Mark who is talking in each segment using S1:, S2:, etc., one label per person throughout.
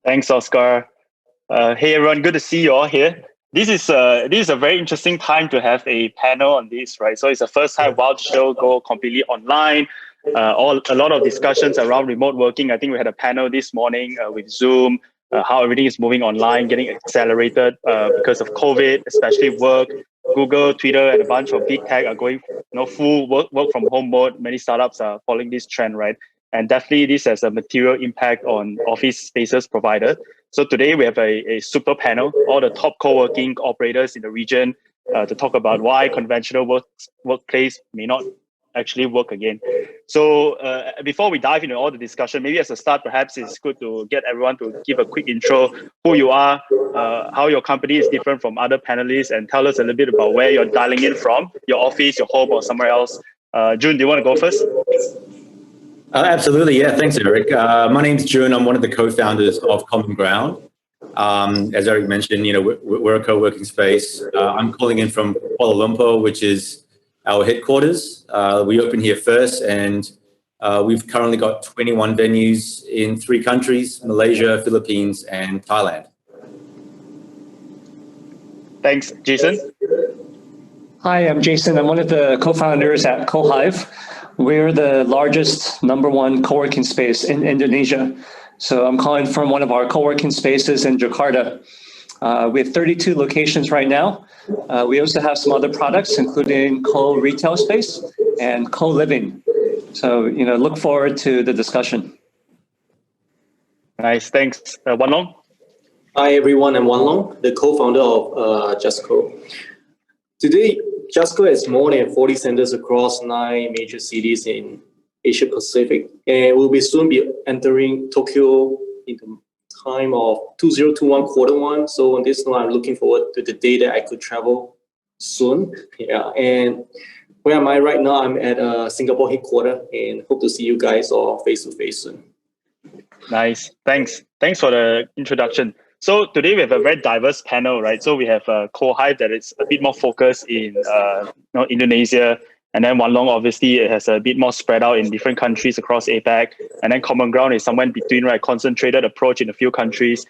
S1: Thanks, Oscar. Hey everyone, good to see you all here. This is a very interesting time to have a panel on this, right? So it's the first time Wild Show go completely online. A lot of discussions around remote working. I think we had a panel this morning with Zoom, how everything is moving online, getting accelerated because of COVID, especially work. Google, Twitter, and a bunch of big tech are going, full work from home mode. Many startups are following this trend, right? And definitely this has a material impact on office spaces provided. So today we have a super panel, all the top co-working operators in the region to talk about why conventional workplace may not actually work again. So before we dive into all the discussion, maybe as a start, perhaps it's good to get everyone to give a quick intro, who you are, how your company is different from other panelists, and tell us a little bit about where you're dialing in from, your office, your home, or somewhere else. Juhn, do you want to go first?
S2: Absolutely, yeah. Thanks, Eric. My name's Juhn. I'm one of the co-founders of Common Ground. As Eric mentioned, we're a co-working space. I'm calling in from Kuala Lumpur, which is our headquarters. We opened here first, and we've currently got 21 venues in 3 countries: Malaysia, Philippines, and Thailand.
S1: Thanks, Jason.
S3: Hi, I'm Jason. I'm one of the co-founders at CoHive. We're the largest #1 co-working space in Indonesia. So I'm calling from one of our co-working spaces in Jakarta. We have 32 locations right now. We also have some other products, including co-retail space and co-living. So, look forward to the discussion.
S1: Nice, thanks. Wan Long?
S4: Hi, everyone. I'm Wan Long, the co-founder of JustCo. Today, JustCo has more than 40 centers across 9 major cities in Asia Pacific, and we'll soon be entering Tokyo in the time of 2021 Q1. So on this note, I'm looking forward to the day that I could travel soon. Yeah, and where am I right now? I'm at Singapore headquarters, and hope to see you guys all face to face soon.
S1: Nice, thanks for the introduction. So today we have a very diverse panel, right? So we have CoHive that is a bit more focused in Indonesia, and then Wan Long obviously it has a bit more spread out in different countries across APAC, and then Common Ground is somewhere in between, right? Concentrated approach in a few countries.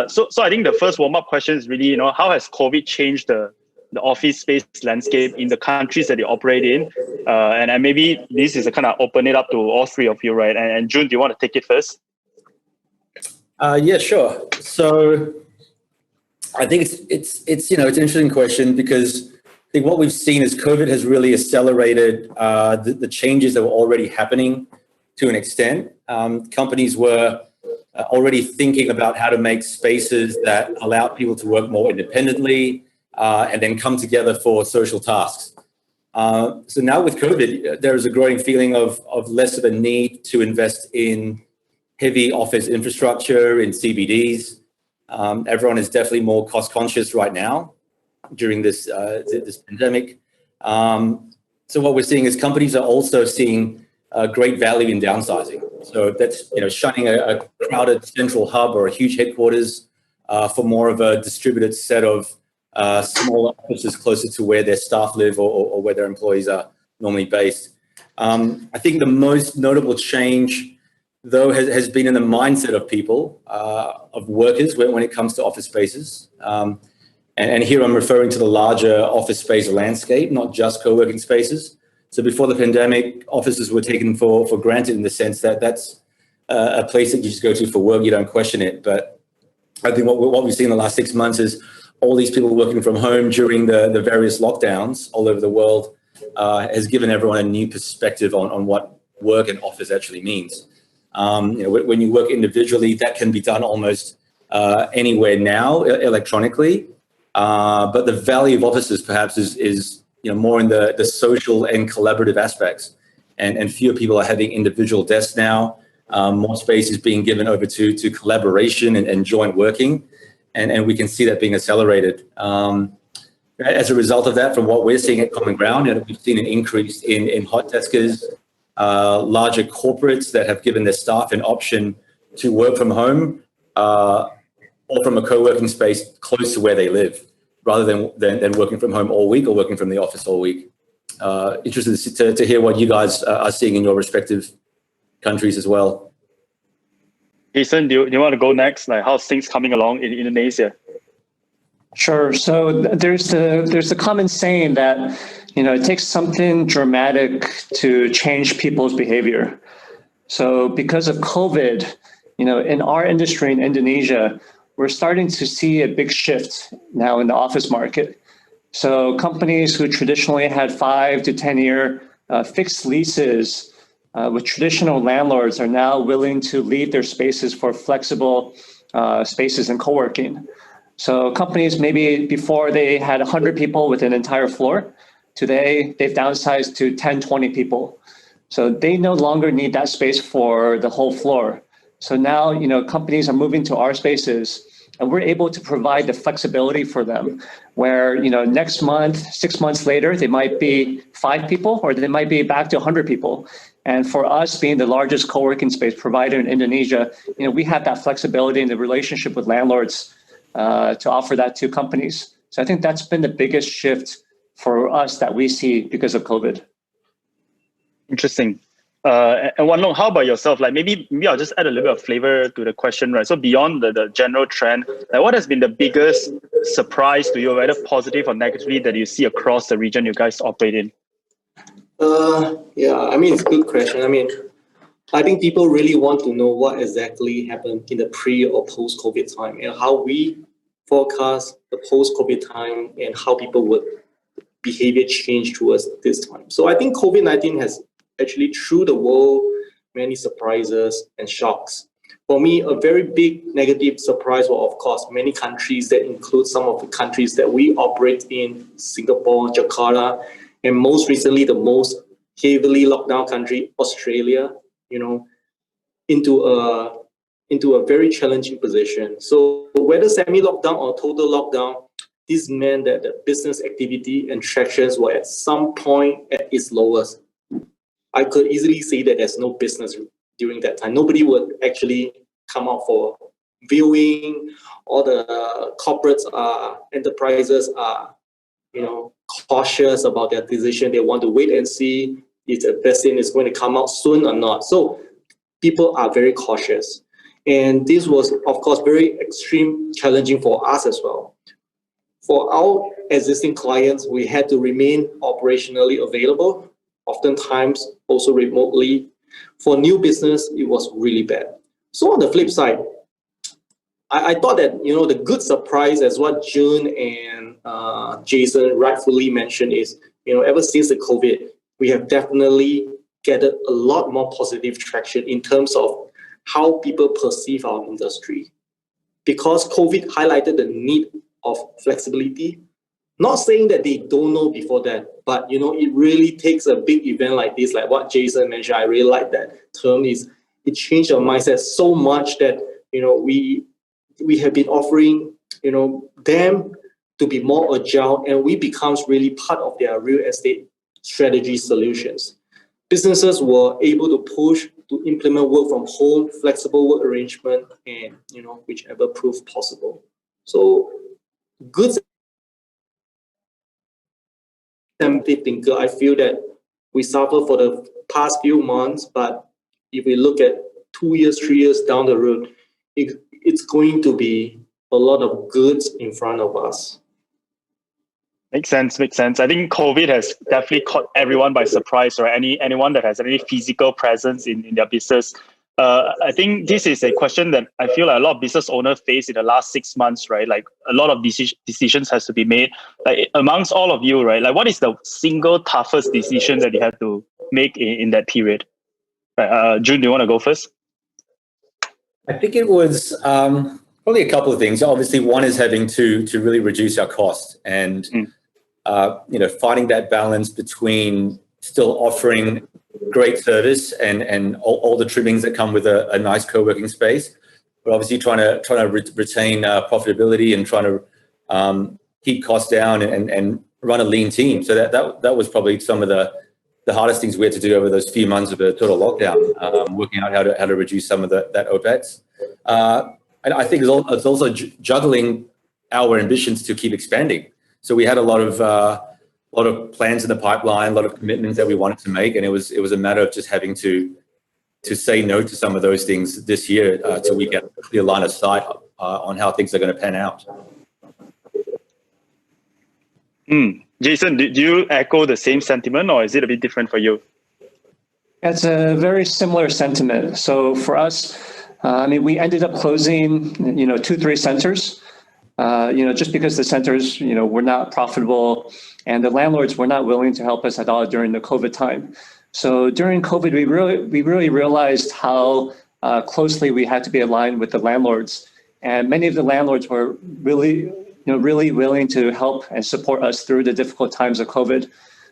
S1: So I think the first warm-up question is really, how has COVID changed the office space landscape in the countries that you operate in? And maybe this is a kind of open it up to all 3 of you, right? And Juhn, do you want to take it first?
S2: Yeah, sure. So I think it's an interesting question, because I think what we've seen is COVID has really accelerated the changes that were already happening to an extent. Companies were already thinking about how to make spaces that allow people to work more independently and then come together for social tasks. So now with COVID, there is a growing feeling of less of a need to invest in heavy office infrastructure in CBDs. Everyone is definitely more cost conscious right now during this pandemic. So what we're seeing is companies are also seeing great value in downsizing. So that's shunning a crowded central hub or a huge headquarters for more of a distributed set of smaller offices closer to where their staff live or where their employees are normally based. I think the most notable change, though, has been in the mindset of people, of workers, when it comes to office spaces. And here I'm referring to the larger office space landscape, not just co-working spaces. So before the pandemic, offices were taken for granted in the sense that that's a place that you just go to for work, you don't question it. But I think what we've seen in the last 6 months is all these people working from home during the various lockdowns all over the world has given everyone a new perspective on what work and office actually means. When you work individually, that can be done almost anywhere now electronically. But the value of offices perhaps is more in the social and collaborative aspects. And fewer people are having individual desks now. More space is being given over to collaboration and joint working. And we can see that being accelerated. As a result of that, from what we're seeing at Common Ground, we've seen an increase in hot deskers, larger corporates that have given their staff an option to work from home or from a co-working space close to where they live, rather than working from home all week or working from the office all week. Interested to hear what you guys are seeing in your respective countries as well.
S1: Jason, do you want to go next? Like, how's things coming along in Indonesia?
S3: Sure. So there's the common saying that, it takes something dramatic to change people's behavior. So because of COVID, in our industry in Indonesia, we're starting to see a big shift now in the office market. So companies who traditionally had 5 to 10-year fixed leases with traditional landlords are now willing to leave their spaces for flexible spaces and co-working. So companies, maybe before they had 100 people with an entire floor, today they've downsized to 10, 20 people. So they no longer need that space for the whole floor. So now, companies are moving to our spaces, and we're able to provide the flexibility for them where, next month, 6 months later, they might be 5 people or they might be back to 100 people. And for us being the largest co-working space provider in Indonesia, we have that flexibility in the relationship with landlords to offer that to companies. So I think that's been the biggest shift for us that we see because of COVID.
S1: Interesting. And Wan Long, how about yourself? Like maybe I'll just add a little bit of flavor to the question, right? So beyond the general trend, like what has been the biggest surprise to you, whether positive or negatively, that you see across the region you guys operate in?
S4: Yeah, it's a good question. I think people really want to know what exactly happened in the pre or post-COVID time and how we forecast the post-COVID time and how people would behavior change towards this time. So I think COVID-19 has actually threw the world many surprises and shocks. For me, a very big negative surprise was, of course, many countries that include some of the countries that we operate in, Singapore, Jakarta, and most recently, the most heavily locked down country, Australia, into a very challenging position. So whether semi-lockdown or total lockdown, this meant that the business activity and transactions were at some point at its lowest. I could easily say that there's no business during that time. Nobody would actually come out for viewing. All the corporates enterprises are, cautious about their decision. They want to wait and see if the vaccine is going to come out soon or not. So people are very cautious. And this was, of course, very extreme challenging for us as well. For our existing clients, we had to remain operationally available, oftentimes also remotely. For new business, it was really bad. So on the flip side, I thought that, the good surprise, as what Juhn and Jason rightfully mentioned, is, ever since the COVID, we have definitely gathered a lot more positive traction in terms of how people perceive our industry. Because COVID highlighted the need of flexibility. Not saying that they don't know before that, but it really takes a big event like this, like what Jason mentioned. I really like that term. It changed our mindset so much that we have been offering them to be more agile, and we becomes really part of their real estate strategy solutions. Businesses were able to push to implement work from home, flexible work arrangement, and whichever proved possible. So good thinker, I feel that we suffer for the past few months, but if we look at 2 years, 3 years down the road, it's going to be a lot of goods in front of us.
S1: Makes sense. I think COVID has definitely caught everyone by surprise, or anyone that has any physical presence in their business. I think this is a question that I feel like a lot of business owners face in the last 6 months, right? Like a lot of decisions has to be made. Like amongst all of you, right? Like what is the single toughest decision that you had to make in that period? Juhn, do you want to go first?
S2: I think it was probably a couple of things. Obviously, one is having to really reduce our cost and finding that balance between still offering great service and all the trimmings that come with a nice co-working space, but obviously trying to retain profitability and trying to keep costs down and run a lean team. So that was probably some of the hardest things we had to do over those few months of a total lockdown, working out how to reduce some of that OPEX. And I think it's also juggling our ambitions to keep expanding. So we had a lot of plans in the pipeline, a lot of commitments that we wanted to make, and it was a matter of just having to to say no to some of those things this year till we get a clear line of sight on how things are going to pan out.
S1: Jason, do you echo the same sentiment, or is it a bit different for you?
S3: It's a very similar sentiment. So for us, we ended up closing, 2-3 centers, just because the centers, were not profitable and the landlords were not willing to help us at all during the COVID time. So during COVID, we really realized how closely we had to be aligned with the landlords, and many of the landlords were really willing to help and support us through the difficult times of COVID.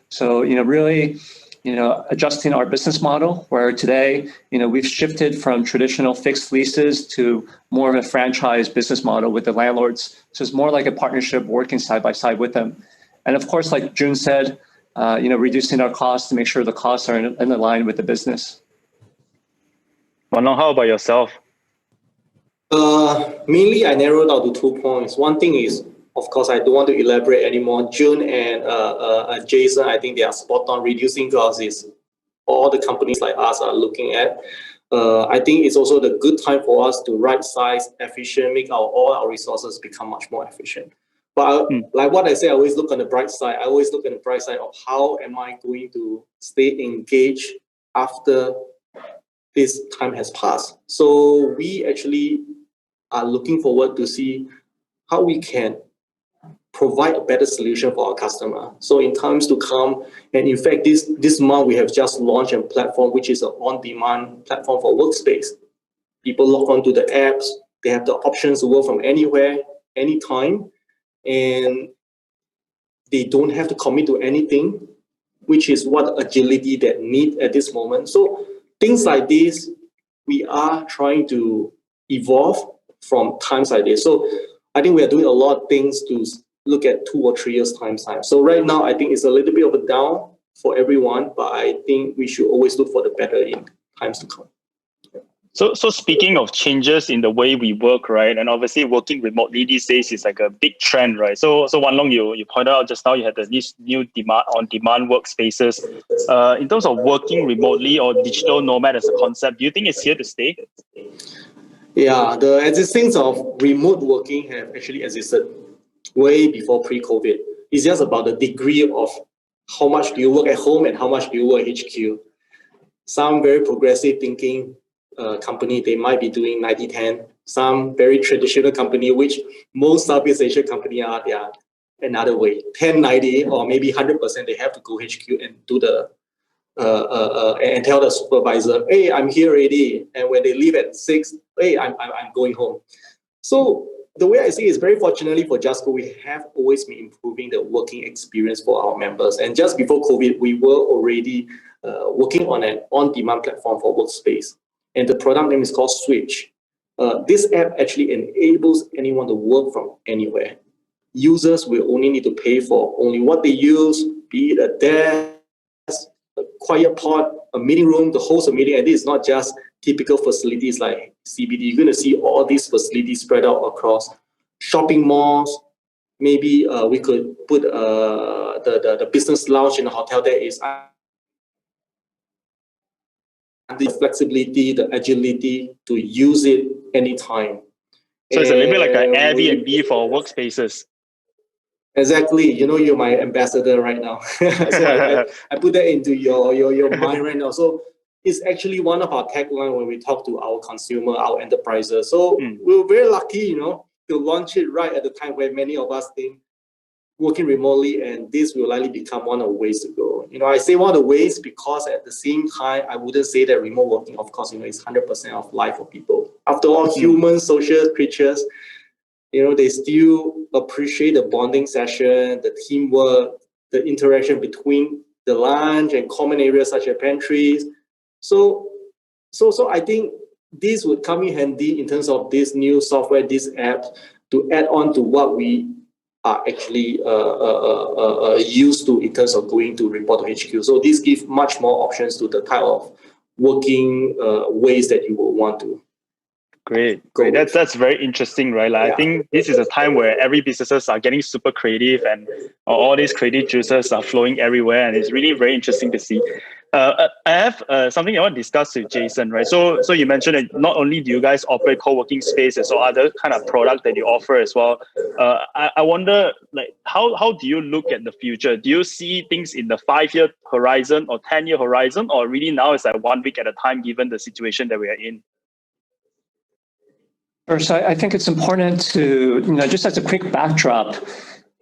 S3: So, really, adjusting our business model, where today, we've shifted from traditional fixed leases to more of a franchise business model with the landlords. So it's more like a partnership working side by side with them. And of course, like Juhn said, reducing our costs to make sure the costs are in line with the business.
S1: Wan Long, how about yourself?
S4: Mainly, I narrowed down to 2 points. One thing is, of course, I don't want to elaborate anymore. Juhn and Jason, I think they are spot on. Reducing costs is all the companies like us are looking at. I think it's also the good time for us to right size, efficient, make all our resources become much more efficient. But like what I say, I always look on the bright side. I always look on the bright side of how am I going to stay engaged after this time has passed. So we actually are looking forward to see how we can provide a better solution for our customer. So in times to come, and in fact, this month we have just launched a platform which is an on-demand platform for workspace. People log on to the apps, they have the options to work from anywhere, anytime, and they don't have to commit to anything, which is what agility they need at this moment. So things like this, we are trying to evolve from times like this. So I think we are doing a lot of things to look at 2 or 3 years time. So right now, I think it's a little bit of a down for everyone, but I think we should always look for the better in times to come.
S1: So speaking of changes in the way we work, right, and obviously working remotely these days is like a big trend, right? So Wan Long, you pointed out just now you had these new on-demand workspaces. In terms of working remotely or digital nomad as a concept, do you think it's here to stay?
S4: Yeah, the existence of remote working have actually existed way before pre-COVID. It's just about the degree of how much do you work at home and how much do you work at HQ. Some very progressive thinking company, they might be doing 90-10. Some very traditional company, which most Southeast Asian company are, they are another way. 10-90 or maybe 100%, they have to go HQ and do the and tell the supervisor, hey, I'm here already. And when they leave at 6, hey, I'm going home. So the way I see it is very fortunately for JustCo, we have always been improving the working experience for our members. And just before COVID, we were already working on an on-demand platform for workspace. And the product name is called Switch. This app actually enables anyone to work from anywhere. Users will only need to pay for only what they use, be it a desk, a quiet pod, a meeting room to host a meeting. And this is not just typical facilities like CBD. You're going to see all these facilities spread out across shopping malls. Maybe we could put the business lounge in a hotel that is the flexibility, the agility to use it anytime.
S1: So it's a little bit like an Airbnb for workspaces.
S4: Exactly. You're my ambassador right now. So I put that into your mind right now. So it's actually one of our tagline when we talk to our consumer, our enterprises. So we're very lucky, to launch it right at the time where many of us think working remotely, and this will likely become one of the ways to go. I say one of the ways because at the same time, I wouldn't say that remote working, of course, is 100% of life for people. After all, humans, social creatures, they still appreciate the bonding session, the teamwork, the interaction between the lunch and common areas such as pantries. So I think this would come in handy in terms of this new software, this app, to add on to what we are actually used to in terms of going to report to HQ. So this gives much more options to the type of working ways that you will want to.
S1: Great. That's very interesting, right? I think this is a time where every businesses are getting super creative and all these creative juices are flowing everywhere, and it's really very interesting to see. I have something I want to discuss with Jason, right? So you mentioned that not only do you guys operate co-working spaces or other kind of product that you offer as well. I wonder, like, how do you look at the future? Do you see things in the 5-year horizon or 10-year horizon, or really now it's like 1 week at a time, given the situation that we are in?
S3: First, I think it's important to, just as a quick backdrop,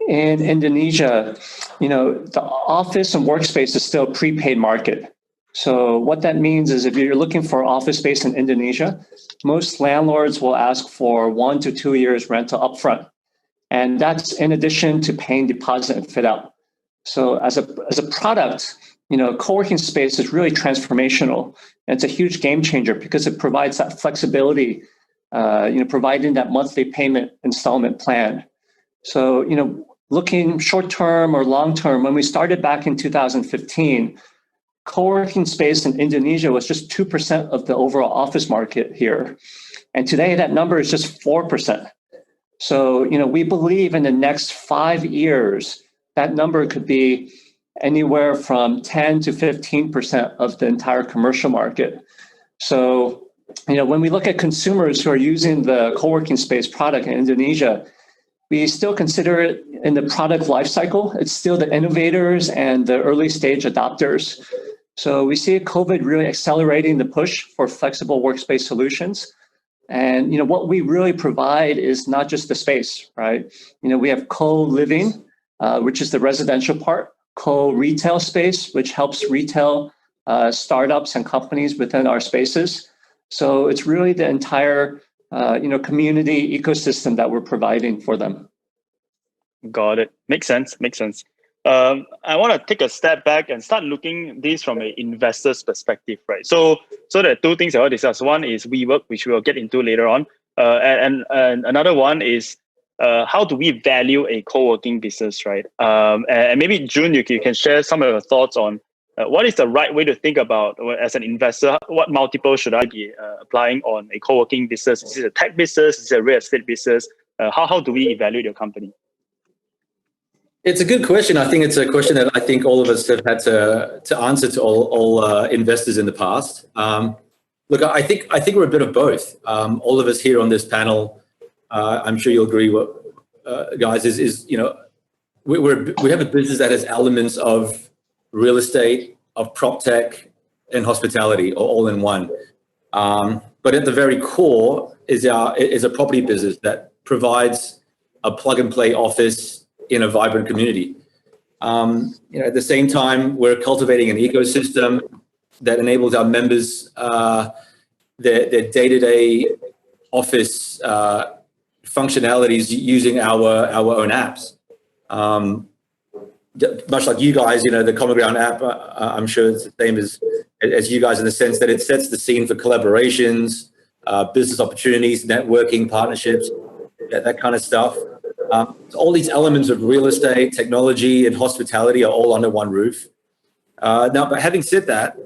S3: in Indonesia, the office and workspace is still a prepaid market. So what that means is if you're looking for office space in Indonesia, most landlords will ask for 1 to 2 years rental upfront. And that's in addition to paying deposit and fit out. So as a product, co-working space is really transformational. And it's a huge game changer because it provides that flexibility, providing that monthly payment installment plan. So, looking short-term or long-term, when we started back in 2015, co-working space in Indonesia was just 2% of the overall office market here. And today that number is just 4%. So, we believe in the next 5 years, that number could be anywhere from 10 to 15% of the entire commercial market. So, when we look at consumers who are using the co-working space product in Indonesia, we still consider it in the product lifecycle. It's still the innovators and the early stage adopters. So we see COVID really accelerating the push for flexible workspace solutions. And what we really provide is not just the space, right? We have co-living, which is the residential part, co-retail space, which helps retail startups and companies within our spaces. So it's really the entire community ecosystem that we're providing for them.
S1: Got it. Makes sense. I want to take a step back and start looking this from an investor's perspective, right? So there are two things I want to discuss. One is WeWork, which we will get into later on, and another one is how do we value a co-working business, right? And maybe Juhn, you can share some of your thoughts on what is the right way to think about, as an investor, what multiple should I be applying on a co-working business? Is it a tech business? Is it a real estate business? How do we evaluate your company?
S2: It's a good question. I think it's a question that I think all of us have had to answer to all investors in the past. Look, I think we're a bit of both. All of us here on this panel, I'm sure you'll agree, guys, is we have a business that has elements of real estate, of prop tech, and hospitality, all in one. But at the very core is a property business that provides a plug and play office in a vibrant community. At the same time, we're cultivating an ecosystem that enables our members their day-to-day office functionalities using our own apps. Much like you guys, the Common Ground app, I'm sure it's the same as you guys in the sense that it sets the scene for collaborations, business opportunities, networking, partnerships, that kind of stuff. All these elements of real estate, technology, and hospitality are all under one roof. Now, but having said that,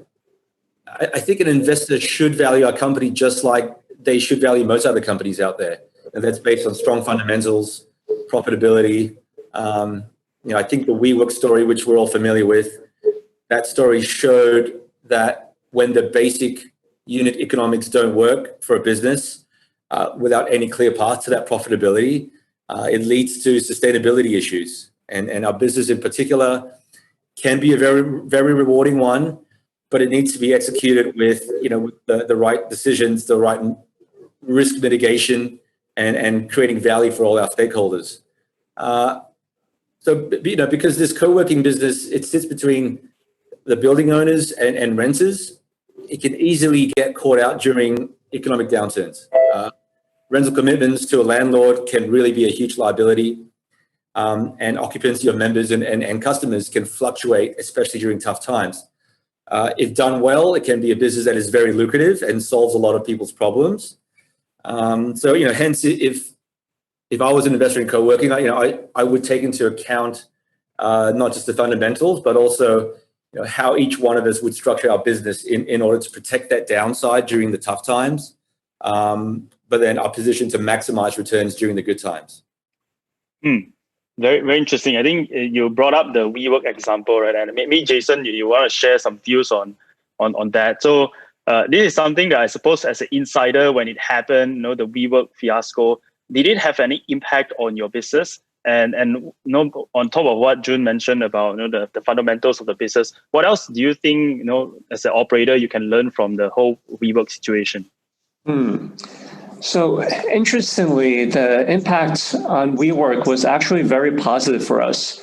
S2: I think an investor should value our company just like they should value most other companies out there. And that's based on strong fundamentals, profitability. I think the WeWork story, which we're all familiar with, that story showed that when the basic unit economics don't work for a business, without any clear path to that profitability, it leads to sustainability issues. And our business in particular can be a very, very rewarding one, but it needs to be executed with, the right decisions, the right risk mitigation, and creating value for all our stakeholders. So, because this co-working business, it sits between the building owners and renters, it can easily get caught out during economic downturns. Rental commitments to a landlord can really be a huge liability, and occupancy of members and customers can fluctuate, especially during tough times. If done well, it can be a business that is very lucrative and solves a lot of people's problems. So, hence, if I was an investor in co-working, I would take into account not just the fundamentals, but also how each one of us would structure our business in order to protect that downside during the tough times, but then our position to maximize returns during the good times.
S1: Very, very interesting. I think you brought up the WeWork example, right? And maybe Jason, you want to share some views on that. So this is something that I suppose as an insider, when it happened, the WeWork fiasco, did it have any impact on your business? And on top of what Juhn mentioned about the fundamentals of the business, what else do you think as an operator you can learn from the whole WeWork situation?
S3: So interestingly, the impact on WeWork was actually very positive for us.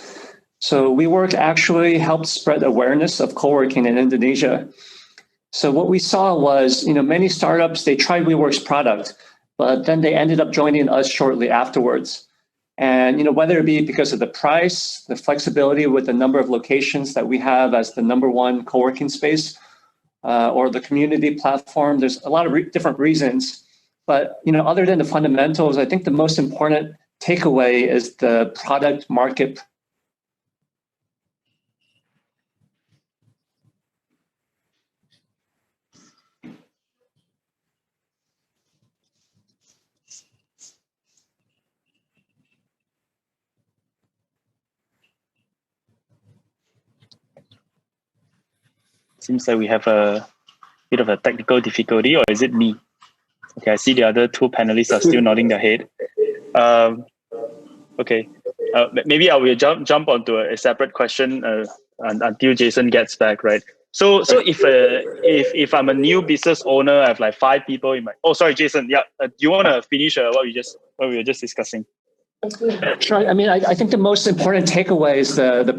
S3: So WeWork actually helped spread awareness of co-working in Indonesia. So what we saw was, many startups, they tried WeWork's product, but then they ended up joining us shortly afterwards. And whether it be because of the price, the flexibility with the number of locations that we have as the #1 co-working space, or the community platform, there's a lot of different reasons. But other than the fundamentals, I think the most important takeaway is the product market.
S1: Seems like we have a bit of a technical difficulty, or is it me? Okay, I see the other two panelists are still nodding their head. Okay, maybe I will jump onto a separate question until Jason gets back, right? So if I'm a new business owner, I have like 5 people in my. Oh, sorry, Jason. Yeah, do you want to finish what we were just discussing?
S3: Sure. I mean, I think the most important takeaway is the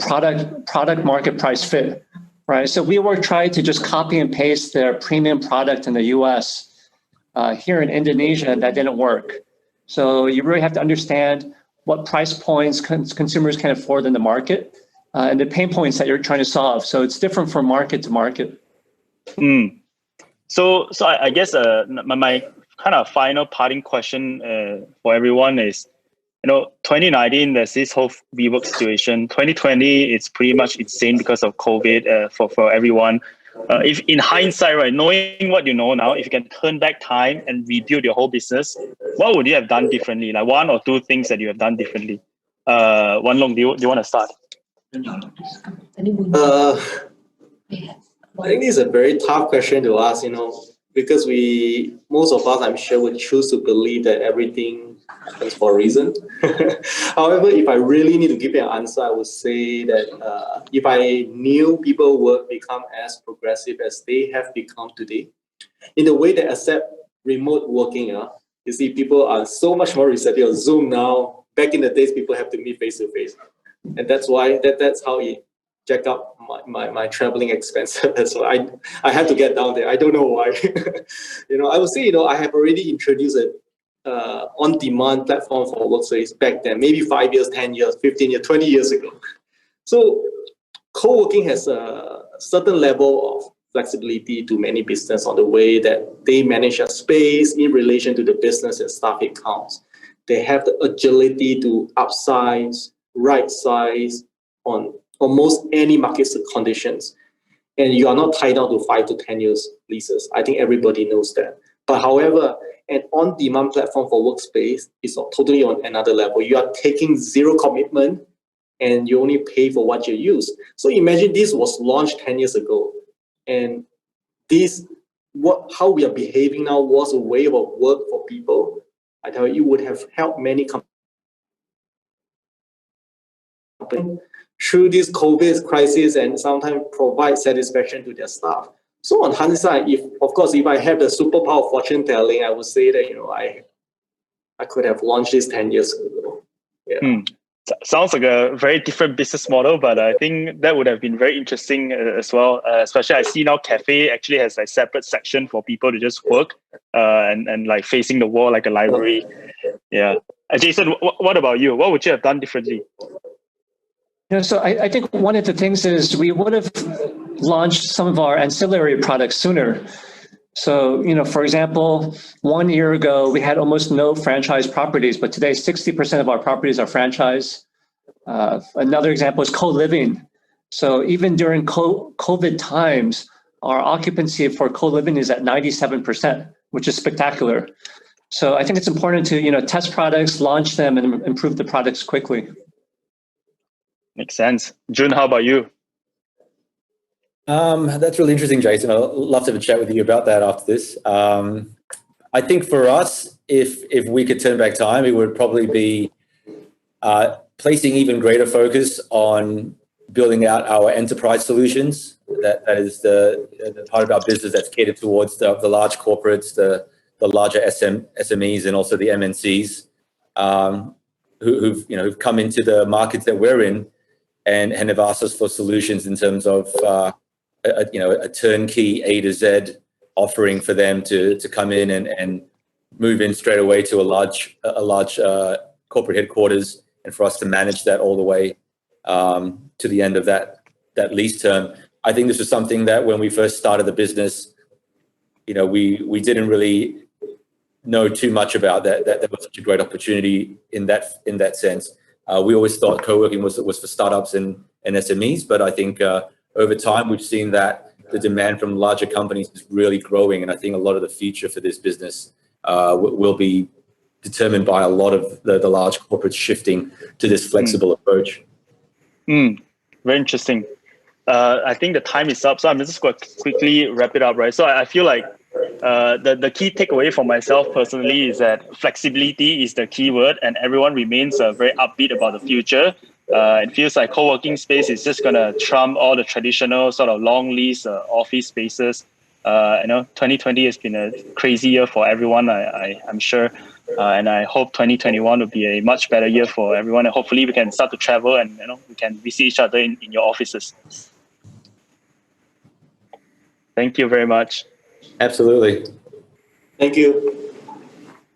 S3: product market price fit, right? So WeWork tried to just copy and paste their premium product in the US. Here in Indonesia, that didn't work. So you really have to understand what price points consumers can afford in the market and the pain points that you're trying to solve. So it's different from market to market.
S1: So I guess my kind of final parting question for everyone is, 2019, there's this whole WeWork situation. 2020, it's pretty much insane because of COVID for everyone. If in hindsight, right, knowing what you know now, if you can turn back time and rebuild your whole business, what would you have done differently? Like 1 or 2 things that you have done differently. Wan Long, do you want to start?
S4: I think it's a very tough question to ask, because most of us, I'm sure, would choose to believe that everything happens for a reason. However, if I really need to give you an answer, I would say that if I knew people would become as progressive as they have become today, in the way they accept remote working, you see people are so much more receptive on Zoom now. Back in the days, people have to meet face to face. And that's why, that's how it jack up my traveling expenses. So I had to get down there. I don't know why. I would say, I have already introduced a on-demand platform for workspace back then, maybe 5 years, 10 years, 15 years, 20 years ago. So co-working has a certain level of flexibility to many business on the way that they manage a space in relation to the business and staff accounts. They have the agility to upsize, right size on almost any market conditions. And you are not tied down to 5 to 10 years leases. I think everybody knows that. But however, an on-demand platform for workspace is totally on another level. You are taking zero commitment and you only pay for what you use. So imagine this was launched 10 years ago. And how we are behaving now was a way of work for people. I tell you, it would have helped many companies through this COVID crisis and sometimes provide satisfaction to their staff. So on hindsight, if I have the superpower of fortune telling, I would say that I could have launched this 10 years ago. Yeah.
S1: Sounds like a very different business model, but I think that would have been very interesting as well. Especially I see now cafe actually has like separate section for people to just work and like facing the wall like a library. Yeah. Jason, what about you? What would you have done differently?
S3: So I think one of the things is we would have launched some of our ancillary products sooner. So, for example, 1 year ago, we had almost no franchise properties, but today 60% of our properties are franchise. Another example is co-living. So even during COVID times, our occupancy for co-living is at 97%, which is spectacular. So I think it's important to, test products, launch them, and improve the products quickly.
S1: Makes sense. Juhn, how about you?
S2: That's really interesting, Jason. I'd love to have a chat with you about that after this. I think for us, if we could turn back time, it would probably be placing even greater focus on building out our enterprise solutions. That is the part of our business that's catered towards the large corporates, the larger SMEs, and also the MNCs, who've come into the markets that we're in and have asked us for solutions in terms of a turnkey A to Z offering for them to come in and move in straight away to a large corporate headquarters, and for us to manage that all the way to the end of that lease term. I think this was something that when we first started the business, we didn't really know too much about that was such a great opportunity in that sense. We always thought co-working was for startups and SMEs, but I think over time we've seen that the demand from larger companies is really growing, and I think a lot of the future for this business will be determined by a lot of the large corporates shifting to this flexible approach.
S1: Very interesting. I think the time is up, so I'm just going to quickly wrap it up, right? So I feel like the key takeaway for myself personally is that flexibility is the key word, and everyone remains very upbeat about the future. It feels like co-working space is just going to trump all the traditional sort of long lease office spaces. 2020 has been a crazy year for everyone, I'm sure. And I hope 2021 will be a much better year for everyone. And hopefully we can start to travel and we can visit each other in your offices. Thank you very much.
S2: Absolutely.
S4: Thank you.